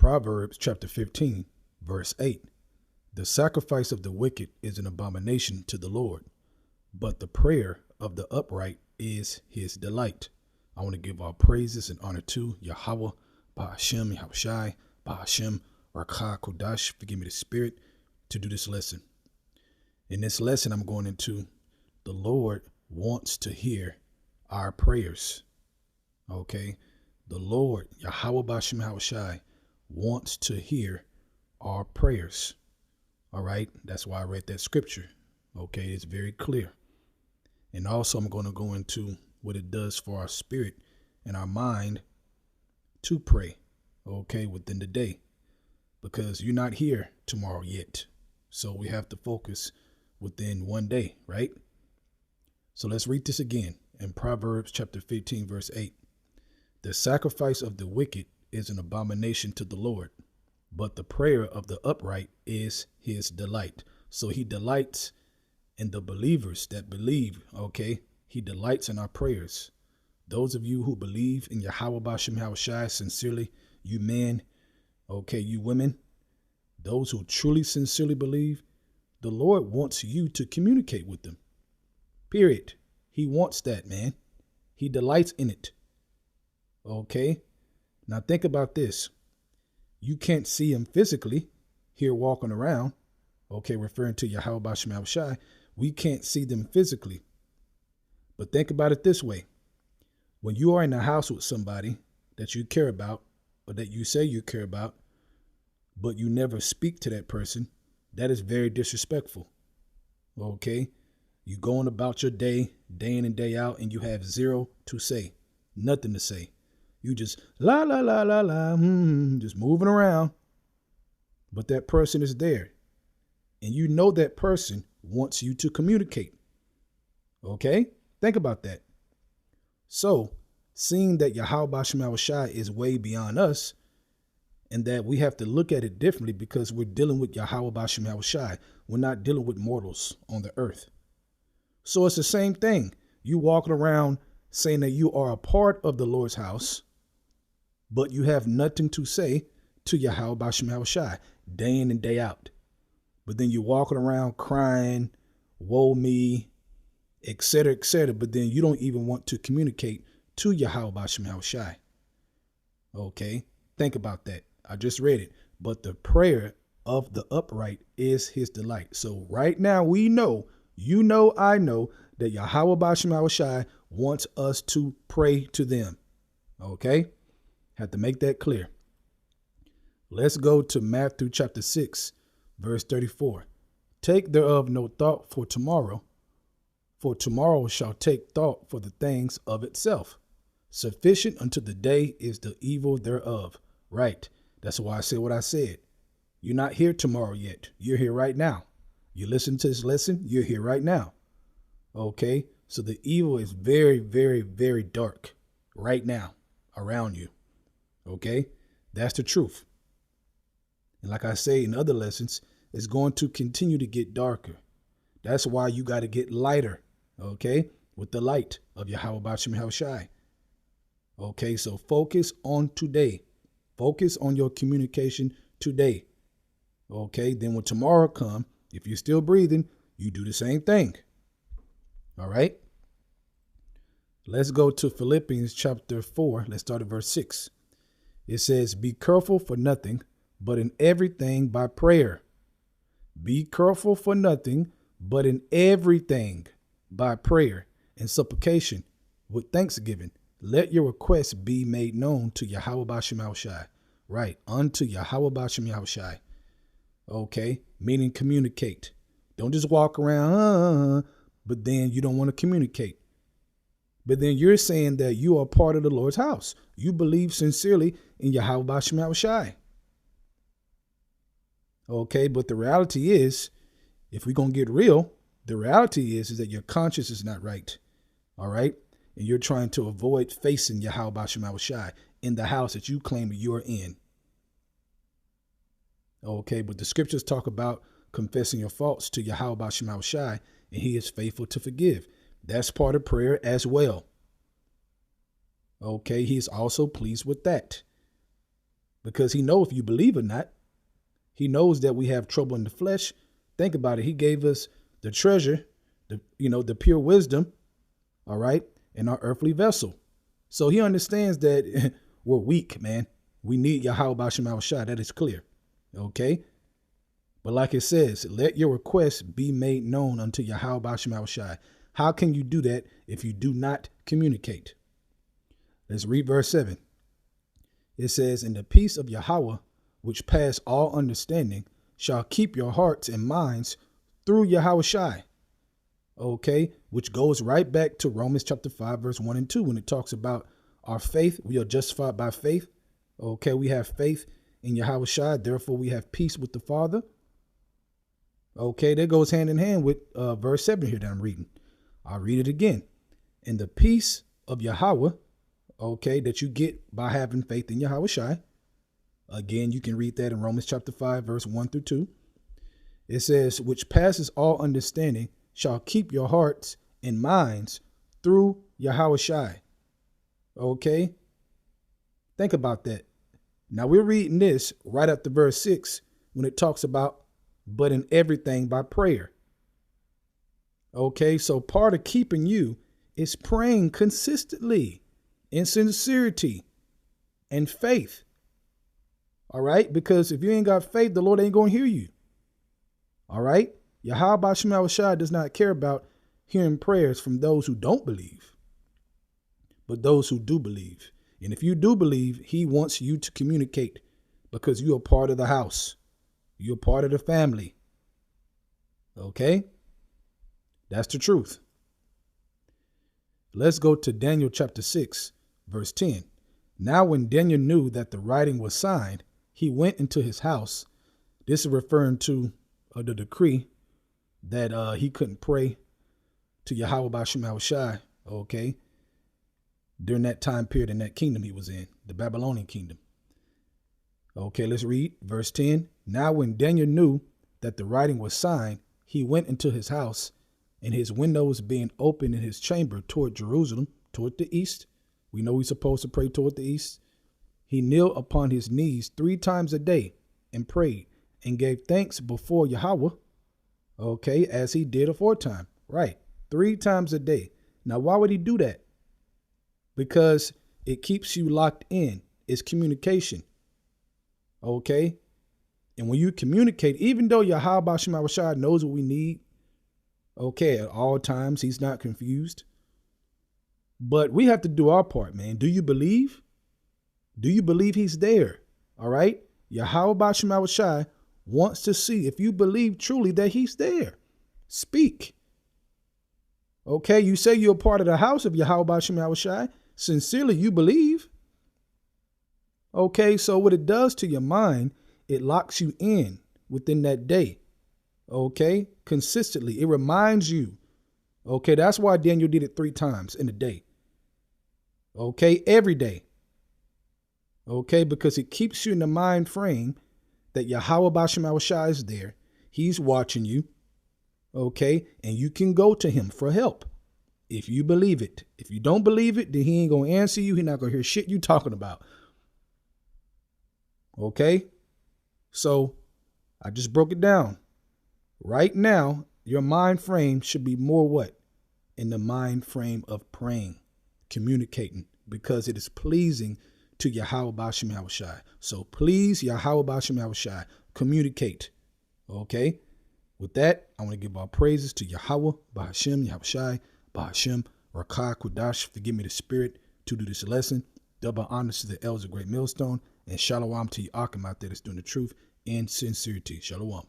Proverbs chapter 15, verse 8. The sacrifice of the wicked is an abomination to the Lord, but the prayer of the upright is his delight. I want to give all praises and honor to Yahweh, Ba'ashem, Yahushai, Ba'ashem, Rakha Kodash, forgive me the spirit, to do this lesson. In this lesson, I'm going into the Lord wants to hear our prayers. Okay. The Lord, Yahweh Ba'ashem Yahushai, wants to hear our prayers. All right. That's why I read that scripture. Okay. It's very clear. And also I'm going to go into what it does for our spirit and our mind to pray. Okay. Within the day, because you're not here tomorrow yet. So we have to focus within one day. Right. So let's read this again in Proverbs chapter 15, verse 8. The sacrifice of the wicked is an abomination to the Lord, but the prayer of the upright is his delight. So he delights in the believers that believe. Okay. He delights in our prayers. Those of you who believe in Yahweh Ba'ashem Yahushai sincerely, you men, okay, you women, those who truly sincerely believe, the Lord wants you to communicate with them. Period. He wants that, man. He delights in it. Okay. Now think about this. You can't see him physically here walking around. Okay. Referring to Yahweh Ba'ashem Yahushai. We can't see them physically. But think about it this way. When you are in the house with somebody that you care about or that you say you care about, but you never speak to that person, that is very disrespectful. Okay. You going about your day in and day out, and you have zero to say, nothing to say. You just la, la, la, la, la, just moving around. But that person is there. And you know that person wants you to communicate. Okay? Think about that. So, seeing that Yahweh Ba'ashem Yahushai is way beyond us, and that we have to look at it differently because we're dealing with Yahweh Ba'ashem Yahushai. We're not dealing with mortals on the earth. So it's the same thing. You walking around saying that you are a part of the Lord's house, but you have nothing to say to Yahweh Ba'ashem Yahushai day in and day out. But then you're walking around crying, woe me, etc., etc. But then you don't even want to communicate to Yahweh Ba'ashem Yahushai. Okay, think about that. I just read it. But the prayer of the upright is his delight. So right now we know, you know, I know that Yahweh Ba'ashem Yahushai wants us to pray to them. Okay, have to make that clear. Let's go to Matthew chapter 6, verse 34. Take thereof no thought for tomorrow shall take thought for the things of itself. Sufficient unto the day is the evil thereof. Right. That's why I said what I said. You're not here tomorrow yet. You're here right now. You listen to this lesson. You're here right now. Okay. So the evil is very, very, very dark right now around you. Okay. That's the truth. And like I say in other lessons, it's going to continue to get darker. That's why you got to get lighter. Okay. With the light of Yahweh Ba'ashem Yahushai. Okay. So focus on today. Focus on your communication today. Okay. Then when tomorrow comes, if you're still breathing, you do the same thing. All right. Let's go to Philippians chapter 4. Let's start at verse 6. It says, be careful for nothing, but in everything by prayer. Be careful for nothing, but in everything by prayer and supplication with thanksgiving. Let your requests be made known to Yahweh Ba'ashem Yahushai. Right. Unto Yahweh Ba'ashem Yahushai. Okay. Meaning communicate. Don't just walk around, but then you don't want to communicate. But then you're saying that you are part of the Lord's house. You believe sincerely in Yahweh Ba'ashem Yahushai. Okay. But the reality is, if we're going to get real, the reality is that your conscience is not right. All right. And you're trying to avoid facing Yahweh Ba'ashem Yahushai in the house that you claim you're in. Okay. But the scriptures talk about confessing your faults to Yahweh Ba'ashem Yahushai, and he is faithful to forgive. That's part of prayer as well. Okay. He's also pleased with that. because he knows if you believe or not. He knows that we have trouble in the flesh. Think about it. He gave us the treasure, the pure wisdom, all right, in our earthly vessel. So he understands that we're weak, man. We need Yahweh Ba'Shem Yahushua. That is clear. Okay. But like it says, let your requests be made known unto Yahweh Ba'Shem Yahushua. How can you do that if you do not communicate? Let's read verse 7. It says, and the peace of Yahweh, which pass all understanding, shall keep your hearts and minds through Yahushua. Okay, which goes right back to Romans chapter 5, verse 1 and 2, when it talks about our faith. We are justified by faith. Okay, we have faith in Yahushua, therefore we have peace with the Father. Okay, that goes hand in hand with verse 7 here that I'm reading. I'll read it again. And the peace of Yahweh, okay, that you get by having faith in Yahushua. Again, you can read that in Romans chapter 5, verse 1 through 2. It says, which passes all understanding, shall keep your hearts and minds through Yahushua. Okay? Think about that. Now we're reading this right after verse 6 when it talks about, but in everything by prayer. Okay, so part of keeping you is praying consistently in sincerity and faith. All right, because if you ain't got faith, the Lord ain't going to hear you. All right, Yahweh Ba'Shem Yahushua does not care about hearing prayers from those who don't believe, but those who do believe. And if you do believe, he wants you to communicate because you are part of the house. You're part of the family. Okay, that's the truth. Let's go to Daniel chapter 6, verse 10. Now when Daniel knew that the writing was signed, he went into his house. This is referring to the decree that he couldn't pray to Yahweh Ba'Shem Yahushua, okay, during that time period in that kingdom he was in, the Babylonian kingdom. Okay, let's read verse 10. Now when Daniel knew that the writing was signed, he went into his house, and his windows being open in his chamber toward Jerusalem, toward the east. We know he's supposed to pray toward the east. He kneeled upon his knees 3 times a day and prayed and gave thanks before Yahweh. Okay, as he did aforetime. Right. 3 times a day. Now, why would he do that? Because it keeps you locked in. It's communication. Okay. And when you communicate, even though Yahweh Ba'Shem Yahushua knows what we need, okay, at all times, he's not confused. But we have to do our part, man. Do you believe? Do you believe he's there? All right. Yahweh Ba'Shem Yahushua wants to see if you believe truly that he's there. Speak. Okay. You say you're a part of the house of Yahweh Ba'Shem Yahushua. Sincerely, you believe. Okay. So what it does to your mind, it locks you in within that day. Okay. Consistently. It reminds you. Okay. That's why Daniel did it 3 times in a day. Okay. Every day. Okay. Because it keeps you in the mind frame that Yahweh Ba'Shem Yahushua is there. He's watching you. Okay. And you can go to him for help if you believe it. If you don't believe it, then he ain't going to answer you. He's not going to hear shit you talking about. Okay. So I just broke it down. Right now, your mind frame should be more what? In the mind frame of praying, communicating, because it is pleasing to Yahweh Ba'Shem Yahushua. So please, Yahweh Ba'Shem Yahushua, communicate. Okay. With that, I want to give our praises to Yahweh Ba'Shem Yahushua, Ba'Shem Rakah Kudash. Forgive me the spirit to do this lesson. Double honors to the elders of Great Millstone, and shalom to you Akim out there that's doing the truth and sincerity. Shalom.